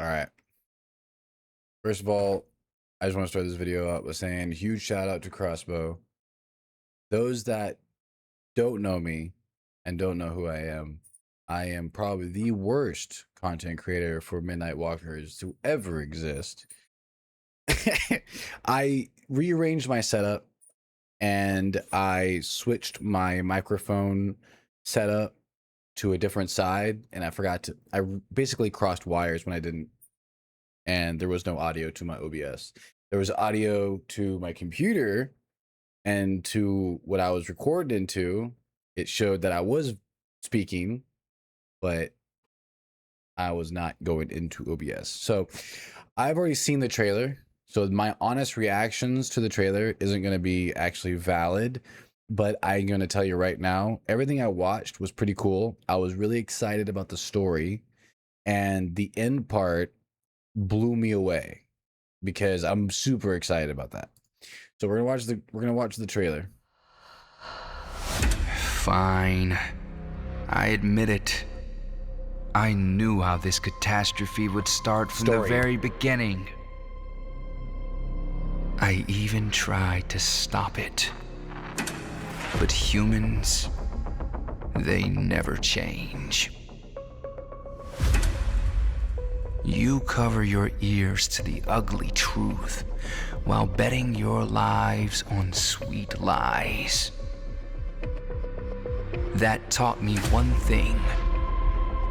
All right. First of all, I just want to start this video out with saying huge shout out to Crossbow. Those that don't know me and don't know who I am probably the worst content creator for Midnight Walkers to ever exist. I rearranged my setup and I switched my microphone setup to a different side, and I basically crossed wires when I didn't, and there was no audio to my OBS. There was audio to my computer and to what I was recorded into. It showed that I was speaking, but I was not going into OBS. So I've already seen the trailer. So my honest reactions to the trailer isn't going to be actually valid, but I'm going to tell you right now, everything I watched was pretty cool. I was really excited about the story, and the end part blew me away because I'm super excited about that. So we're gonna watch the trailer. Fine. I admit it. I knew how this catastrophe would start from the Story. very beginning. I even tried to stop it. But humans, they never change. You cover your ears to the ugly truth while betting your lives on sweet lies. That taught me one thing.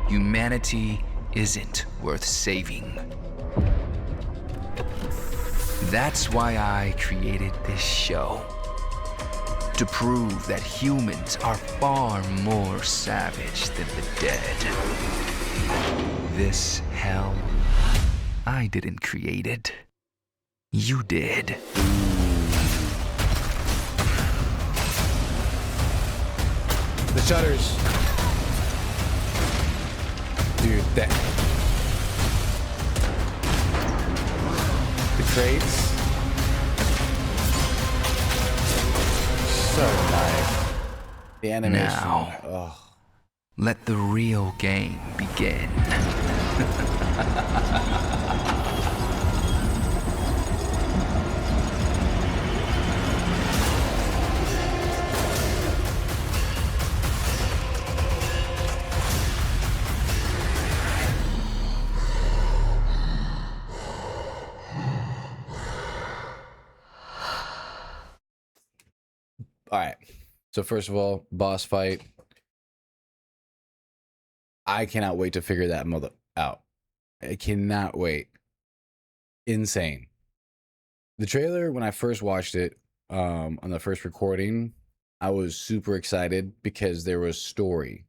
Humanity isn't worth saving. That's why I created this show. To prove that humans are far more savage than the dead. This hell, I didn't create it. You did. The shutters. Dude, that. The crates. So nice. The animation. Now. Oh. Let the real game begin. All right. So first of all, boss fight. I cannot wait to figure that mother out. I cannot wait. Insane. The trailer, when I first watched it, on the first recording, I was super excited because there was story.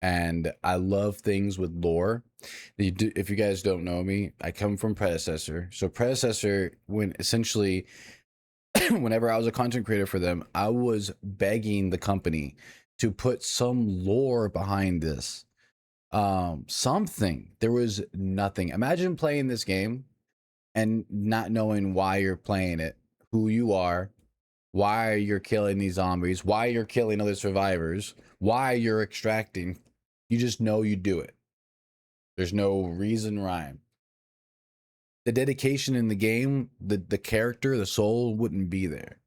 And I love things with lore. If you guys don't know me, I come from Predecessor. So Predecessor, when essentially whenever I was a content creator for them, I was begging the company to put some lore behind this. Something. There was nothing. Imagine playing this game and not knowing why you're playing it, who you are, why you're killing these zombies, why you're killing other survivors, why you're extracting. You just know you do it. There's no reason rhyme. The dedication in the game, the character, the soul wouldn't be there.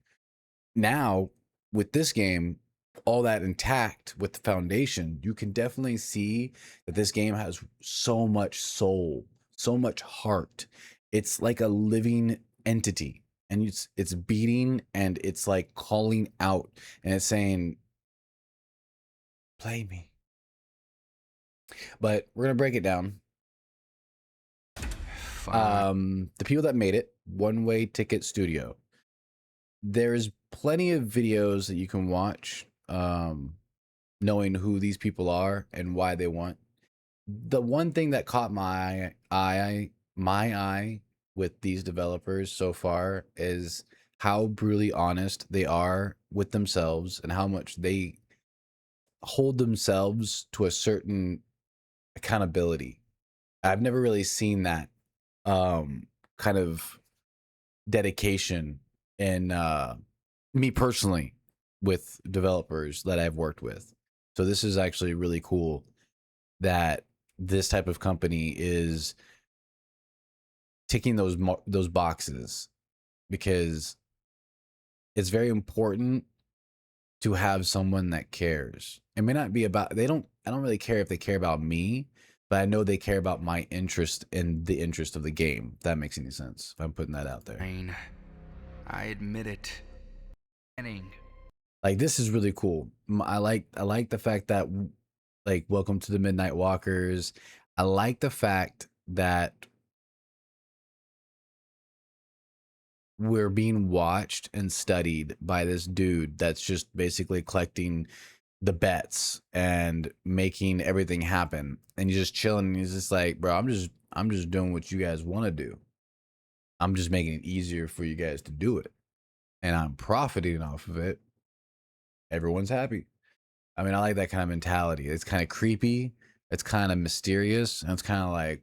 Now, with this game, all that intact with the foundation, you can definitely see that this game has so much soul, so much heart. It's like a living entity, and it's beating, and it's like calling out, and it's saying, play me. But we're gonna break it down. The people that made it, One Way Ticket Studio. There's plenty of videos that you can watch, knowing who these people are and why they want. The one thing that caught my eye with these developers so far is how brutally honest they are with themselves and how much they hold themselves to a certain accountability. I've never really seen that kind of dedication in me personally with developers that I've worked with. So this is actually really cool that this type of company is ticking those boxes, because it's very important to have someone that cares. It may not be about, I don't really care if they care about me, but I know they care about my interest in the interest of the game. If that makes any sense. If I'm putting that out there. I admit it. Like, this is really cool. I like the fact that, like, welcome to the Midnight Walkers. I like the fact that we're being watched and studied by this dude that's just basically collecting the bets and making everything happen, and he's just chilling, and he's just like, bro, I'm just doing what you guys want to do. I'm just making it easier for you guys to do it, and I'm profiting off of it. Everyone's happy. I mean, I like that kind of mentality. It's kind of creepy, it's kind of mysterious, and it's kind of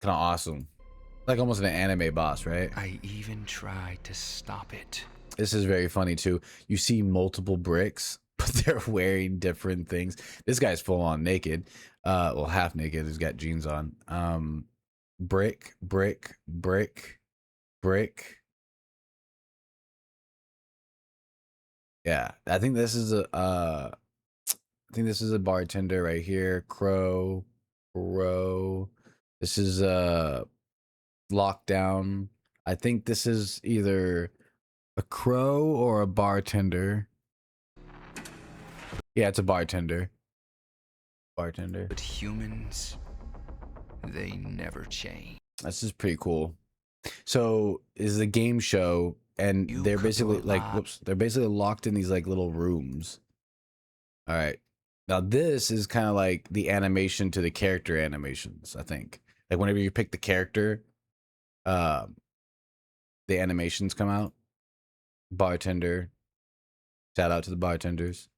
awesome, like almost an anime boss, right? I even tried to stop it. This is very funny too. You see multiple bricks, but they're wearing different things. This guy's full on naked, well, half naked. He's got jeans on. Brick, brick, brick, brick. Yeah, I think this is a bartender right here. Crow. This is lockdown. I think this is either a crow or a bartender. Yeah, it's a bartender. But humans, they never change. This is pretty cool. So is the game show, and they're basically like, they're basically locked in these like little rooms. All right. Now this is kind of like the animation to the character animations, I think. Like whenever you pick the character, the animations come out. Bartender. Shout out to the bartenders.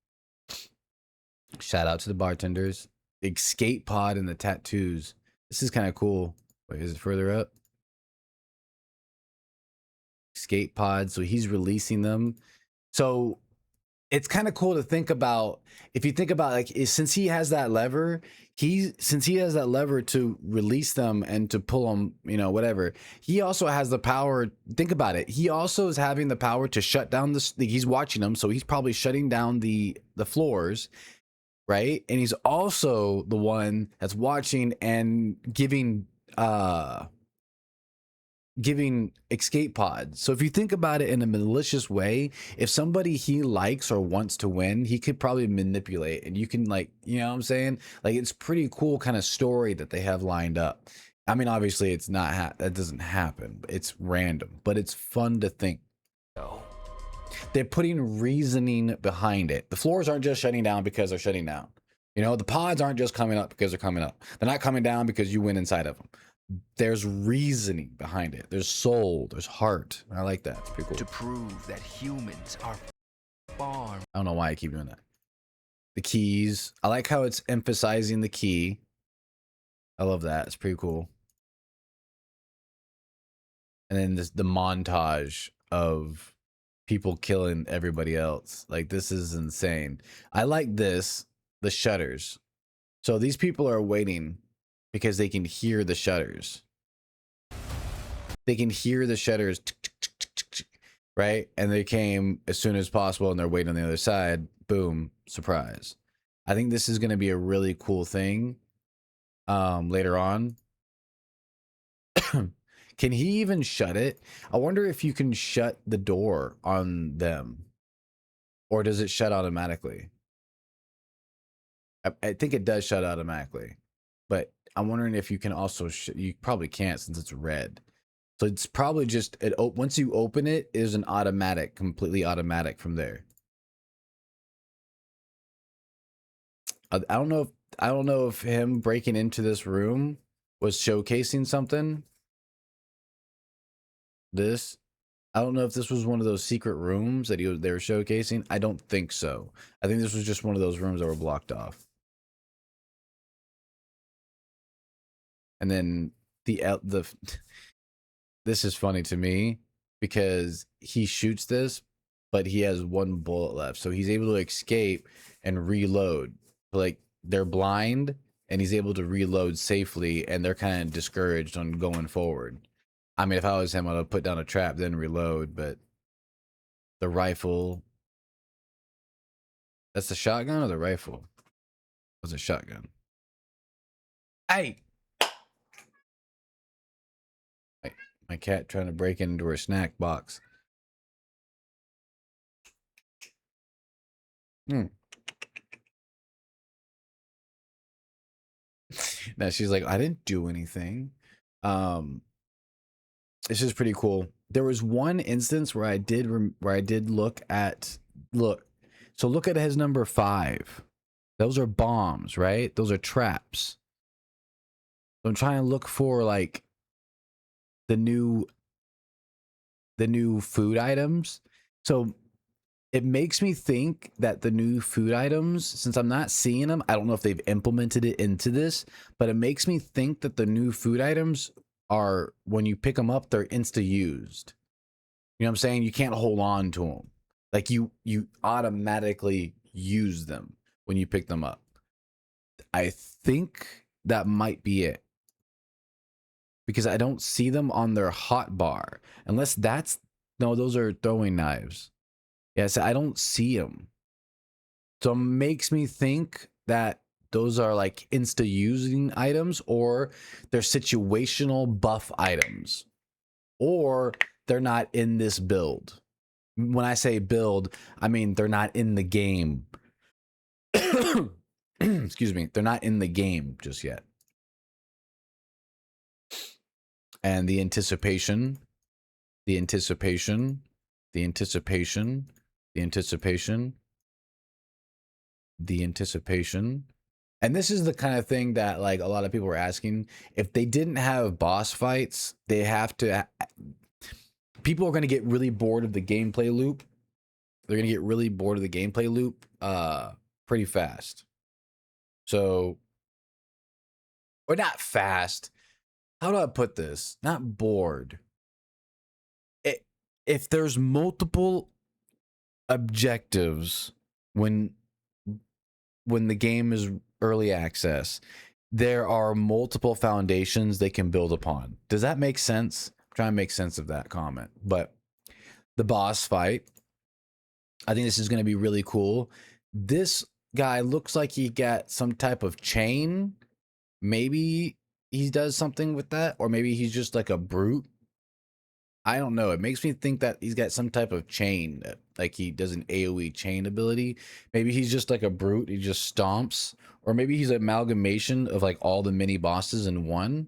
Shout out to the bartenders. Escape pod and the tattoos. This is kind of cool. Wait, is it further up? Escape pod. So he's releasing them. So it's kind of cool to think about. If you think about, like, since he has that lever, to release them and to pull them, you know, whatever, he also has the power. Think about it. He also is having the power to shut down he's watching them, so he's probably shutting down the floors, right? And he's also the one that's watching and giving escape pods. So if you think about it in a malicious way, if somebody he likes or wants to win, he could probably manipulate, and you can, like, you know what I'm saying? Like, it's pretty cool kind of story that they have lined up. I mean, obviously it's not that doesn't happen. It's random, but it's fun to think. They're putting reasoning behind it. The floors aren't just shutting down because they're shutting down. You know, the pods aren't just coming up because they're coming up. They're not coming down because you went inside of them. There's reasoning behind it. There's soul. There's heart. I like that. It's pretty cool. To prove that humans are far. I don't know why I keep doing that. The keys. I like how it's emphasizing the key. I love that. It's pretty cool. And then the montage of people killing everybody else. Like, this is insane. I like this. The shutters. So these people are waiting because they can hear the shutters. They can hear the shutters, right? And they came as soon as possible, and they're waiting on the other side. Boom, surprise. I think this is going to be a really cool thing later on. Can he even shut it? I wonder if you can shut the door on them, or does it shut automatically? I think it does shut automatically, but I'm wondering if you can also you probably can't, since it's red. So it's probably just once you open it, it is an automatic, completely automatic from there. I don't know if him breaking into this room was showcasing something. I don't know if this was one of those secret rooms that they were showcasing. I don't think so. I think this was just one of those rooms that were blocked off. And then this is funny to me because he shoots this, but he has one bullet left, so he's able to escape and reload. Like, they're blind, and he's able to reload safely, and they're kind of discouraged on going forward. I mean, if I was him, I'd put down a trap, then reload, but the rifle... That's the shotgun or the rifle? It was a shotgun. Hey! My cat trying to break into her snack box. Now she's like, I didn't do anything. This is pretty cool. There was one instance where I did look at So look at his number 5. Those are bombs, right? Those are traps. So I'm trying to look for like the new food items. So it makes me think that the new food items, since I'm not seeing them, I don't know if they've implemented it into this, but it makes me think that the new food items are, when you pick them up, they're insta used. You know what I'm saying? You can't hold on to them. Like you automatically use them when you pick them up. I think that might be it, because I don't see them on their hot bar, unless that's, no, those are throwing knives. Yes, I don't see them. So it makes me think that those are like insta using items, or they're situational buff items, or they're not in this build. When I say build, I mean they're not in the game. Excuse me, they're not in the game just yet. And the anticipation, the anticipation, the anticipation, the anticipation, the anticipation. And this is the kind of thing that like a lot of people were asking. If they didn't have boss fights, they have to... People are going to get really bored of the gameplay loop. They're going to get really bored of the gameplay loop pretty fast. So, or not fast. How do I put this? Not bored. If there's multiple objectives when the game is early access, there are multiple foundations they can build upon. Does that make sense? I'm trying to make sense of that comment. But the boss fight, I think this is going to be really cool. This guy looks like he got some type of chain. Maybe he does something with that, or maybe he's just like a brute. I don't know. It makes me think that he's got some type of chain, like he does an AoE chain ability. Maybe he's just like a brute. He just stomps. Or maybe he's an amalgamation of like all the mini bosses in one.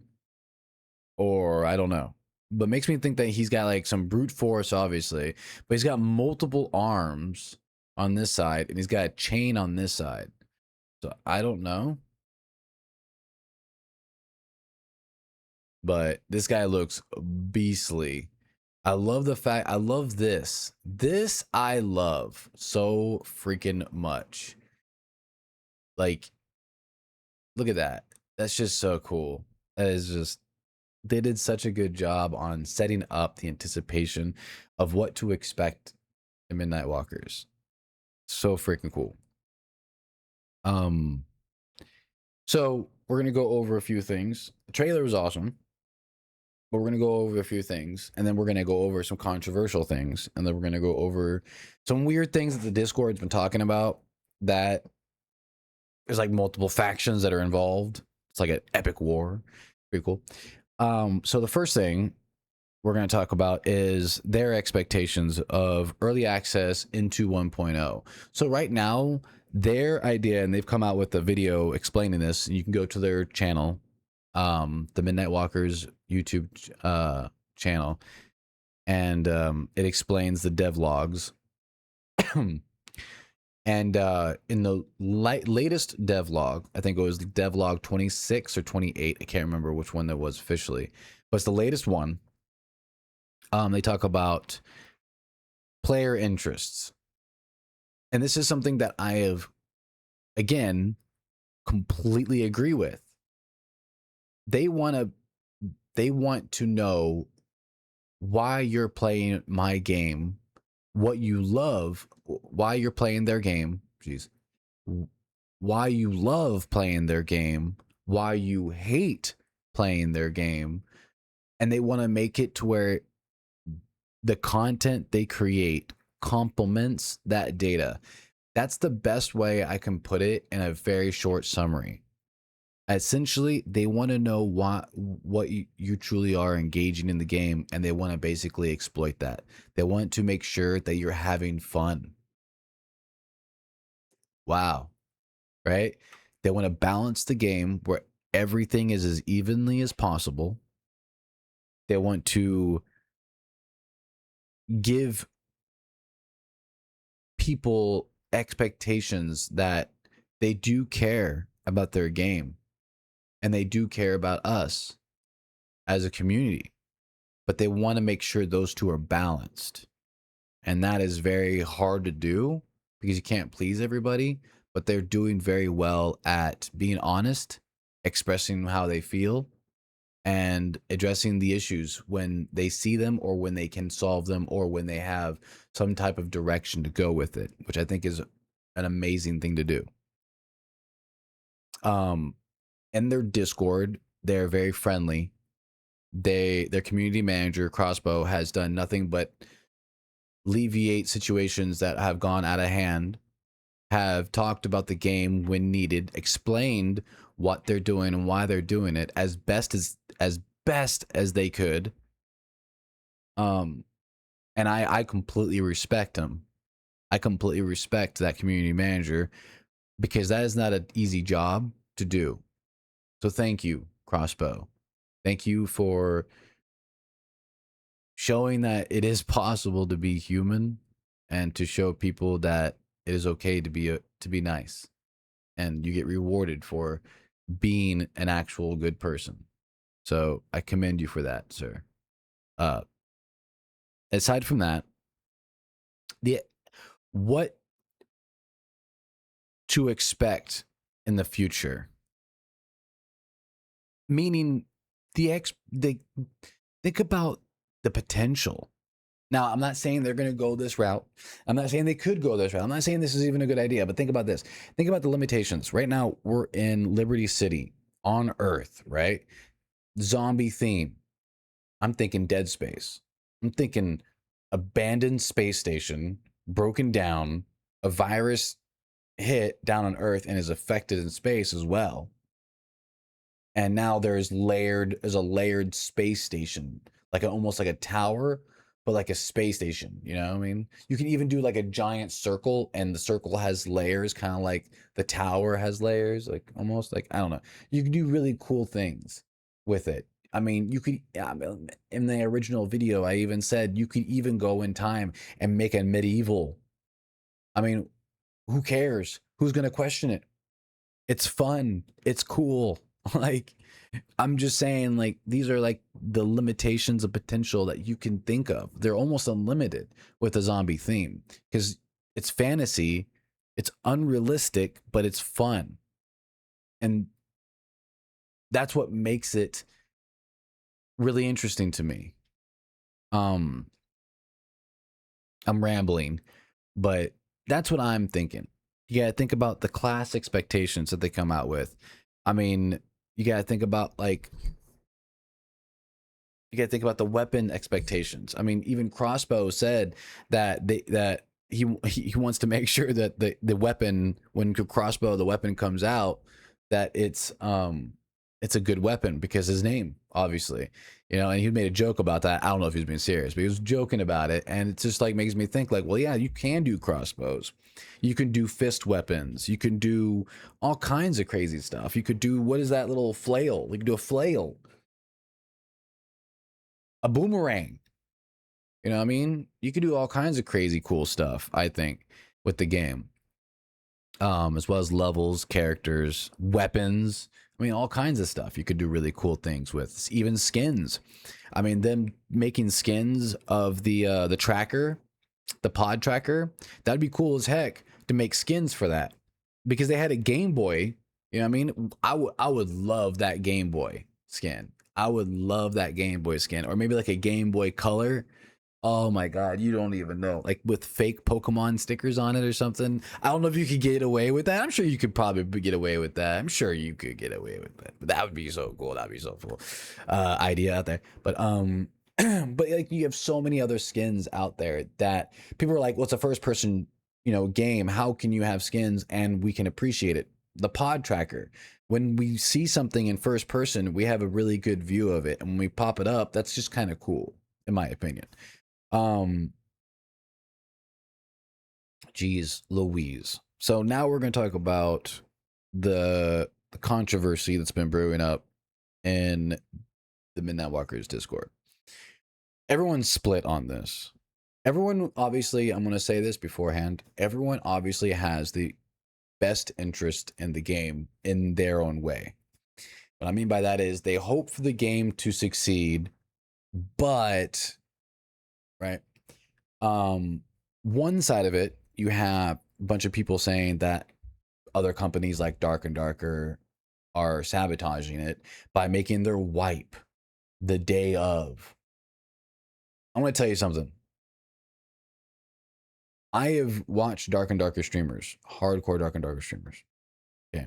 Or I don't know. But it makes me think that he's got like some brute force, obviously. But he's got multiple arms on this side, and he's got a chain on this side. So I don't know. But this guy looks beastly. I love the fact, I love this. This I love so freaking much. Like, look at that. That's just so cool. That is just, they did such a good job on setting up the anticipation of what to expect in Midnight Walkers. So freaking cool. So we're gonna go over a few things. The trailer was awesome. But we're going to go over a few things, and then we're going to go over some controversial things, and then we're going to go over some weird things that the Discord's been talking about, that there's like multiple factions that are involved. It's like an epic war. Pretty cool. So the first thing we're going to talk about is their expectations of early access into 1.0. So right now, their idea, and they've come out with a video explaining this, and you can go to their channel, the Midnight Walkers YouTube channel, and it explains the devlogs. And in the latest devlog, I think it was devlog 26 or 28, I can't remember which one that was officially, but it's the latest one. They talk about player interests, and this is something that I have, again, completely agree with. They want to know why you're playing my game, what you love, why you're playing their game, why you love playing their game, why you hate playing their game, and they want to make it to where the content they create complements that data. That's the best way I can put it in a very short summary. Essentially, they want to know what you truly are engaging in the game, and they want to basically exploit that. They want to make sure that you're having fun. Wow, right? They want to balance the game where everything is as evenly as possible. They want to give people expectations that they do care about their game and they do care about us as a community, but they want to make sure those two are balanced. And that is very hard to do because you can't please everybody, but they're doing very well at being honest, expressing how they feel, and addressing the issues when they see them or when they can solve them or when they have some type of direction to go with it, which I think is an amazing thing to do. In their Discord, they're very friendly. Their community manager, Crossbow, has done nothing but alleviate situations that have gone out of hand, have talked about the game when needed, explained what they're doing and why they're doing it as best as they could. And I completely respect him. I completely respect that community manager because that is not an easy job to do. So thank you, Crossbow. Thank you for showing that it is possible to be human and to show people that it is okay to be nice, and you get rewarded for being an actual good person. So I commend you for that, sir. Aside from that, what to expect in the future, meaning they think about the potential. Now, I'm not saying they're going to go this route. I'm not saying they could go this route. I'm not saying this is even a good idea, but think about this. Think about the limitations. Right now, we're in Liberty City on Earth, right? Zombie theme. I'm thinking Dead Space. I'm thinking abandoned space station, broken down, a virus hit down on Earth and is affected in space as well. And now there's a layered space station, almost like a tower, but like a space station. You know what I mean? You can even do like a giant circle, and the circle has layers, kind of like the tower has layers, like almost like, I don't know. You can do really cool things with it. I mean, you could, in the original video, I even said you could even go in time and make a medieval. I mean, who cares? Who's going to question it? It's fun. It's cool. Like, I'm just saying, like, these are like the limitations of potential that you can think of. They're almost unlimited with a zombie theme because it's fantasy, it's unrealistic, but it's fun. And that's what makes it really interesting to me. I'm rambling, but that's what I'm thinking. You gotta think about the class expectations that they come out with. I mean, you gotta think about the weapon expectations. I mean, even Crossbow said that he wants to make sure that the weapon, when Crossbow the weapon comes out, that it's a good weapon because his name, obviously, and he made a joke about that. I don't know if he was being serious, but he was joking about it, and it just like makes me think like, well, yeah, you can do crossbows, you can do fist weapons, you can do all kinds of crazy stuff. You could do, what is that little flail? You could do a flail, a boomerang. You know what I mean? You could do all kinds of crazy cool stuff, I think, with the game. As well as levels, characters, weapons. I mean, all kinds of stuff you could do really cool things with. Even skins. I mean, them making skins of the tracker, the pod tracker, that'd be cool as heck to make skins for that. Because they had a Game Boy, you know what I mean? I would love that Game Boy skin. I would love that Game Boy skin. Or maybe like a Game Boy Color. Oh my god, you don't even know. Like with fake Pokemon stickers on it or something. I don't know if you could get away with that. I'm sure you could probably get away with that. I'm sure you could get away with that. But that would be so cool. That'd be so cool. Idea out there. But but like you have so many other skins out there that people are like, well, it's a first person, game. How can you have skins and we can appreciate it? The pod tracker. When we see something in first person, we have a really good view of it. And when we pop it up, that's just kind of cool, in my opinion. Um, geez, Louise. So now we're going to talk about the controversy that's been brewing up in the Midnight Walkers Discord. Everyone's split on this. Everyone, obviously, I'm going to say this beforehand. Everyone obviously has the best interest in the game in their own way. What I mean by that is they hope for the game to succeed, but right. One side of it, you have a bunch of people saying that other companies like Dark and Darker are sabotaging it by making their wipe the day of. I'm going to tell you something. I have watched Dark and Darker streamers, hardcore Dark and Darker streamers. Okay.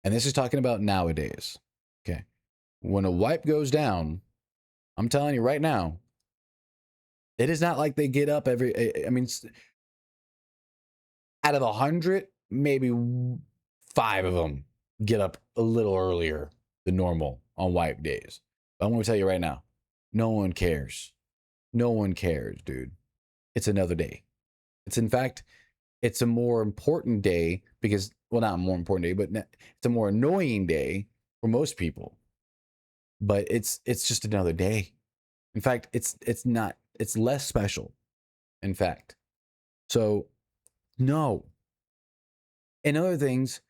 And this is talking about nowadays. Okay. When a wipe goes down, I'm telling you right now, it is not like they get up every, I mean, out of 100, maybe 5 of them get up a little earlier than normal on wipe days. But I'm going to tell you right now, no one cares. No one cares, dude. It's another day. It's in fact, it's a more important day because, well, not a more important day, but it's a more annoying day for most people. But it's just another day. In fact, it's less special. In fact, so no. And other things,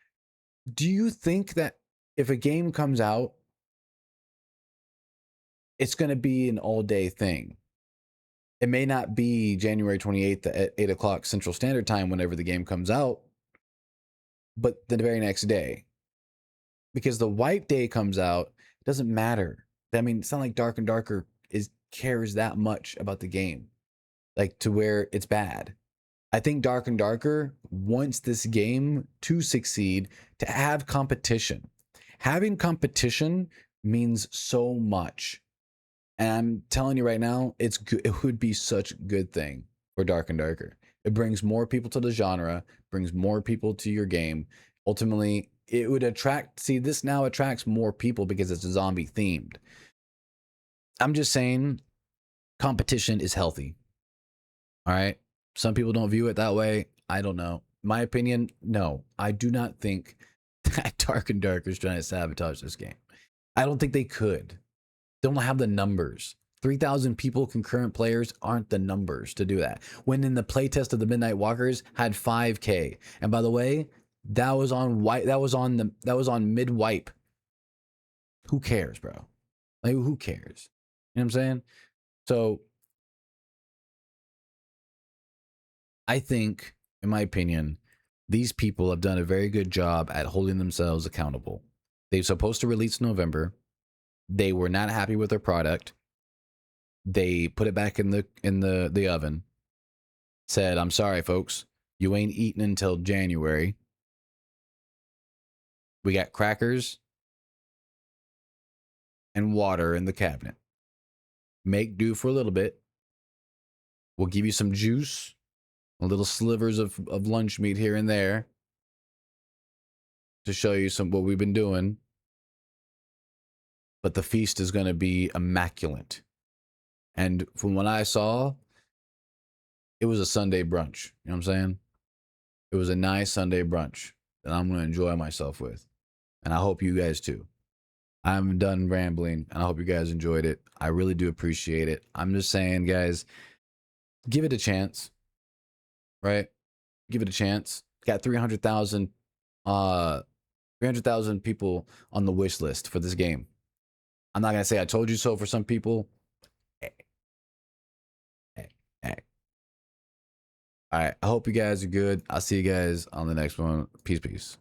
do you think that if a game comes out, it's going to be an all-day thing? It may not be January 28th at 8 o'clock Central Standard Time whenever the game comes out, but the very next day. Because the wipe day comes out, it doesn't matter. I mean, it's not like Dark and Darker cares that much about the game, like to where it's bad. I think Dark and Darker wants this game to succeed, to have competition. Having competition means so much. And I'm telling you right now, it's good. It would be such a good thing for Dark and Darker. It brings more people to the genre, brings more people to your game. Ultimately, it would attract, see, this now attracts more people because it's zombie themed. I'm just saying competition is healthy. All right. Some people don't view it that way. I don't know. My opinion, no. I do not think that Dark and Darker is trying to sabotage this game. I don't think they could. They don't have the numbers. 3,000 people, concurrent players, aren't the numbers to do that. When in the playtest of the Midnight Walkers had 5K. And by the way, that was on white. That was on mid wipe. Who cares, bro? Like, who cares? You know what I'm saying? So I think, in my opinion, these people have done a very good job at holding themselves accountable. They're supposed to release in November. They were not happy with their product. They put it back in the oven. Said, "I'm sorry, folks. You ain't eating until January. We got crackers and water in the cabinet. Make do for a little bit. We'll give you some juice, a little slivers of lunch meat here and there to show you what we've been doing. But the feast is going to be immaculate." And from what I saw, it was a Sunday brunch. You know what I'm saying? It was a nice Sunday brunch that I'm going to enjoy myself with. And I hope you guys too. I'm done rambling, and I hope you guys enjoyed it. I really do appreciate it. I'm just saying, guys, give it a chance, right? Give it a chance. Got 300,000 people on the wish list for this game. I'm not going to say I told you so for some people. Hey. All right. I hope you guys are good. I'll see you guys on the next one. Peace.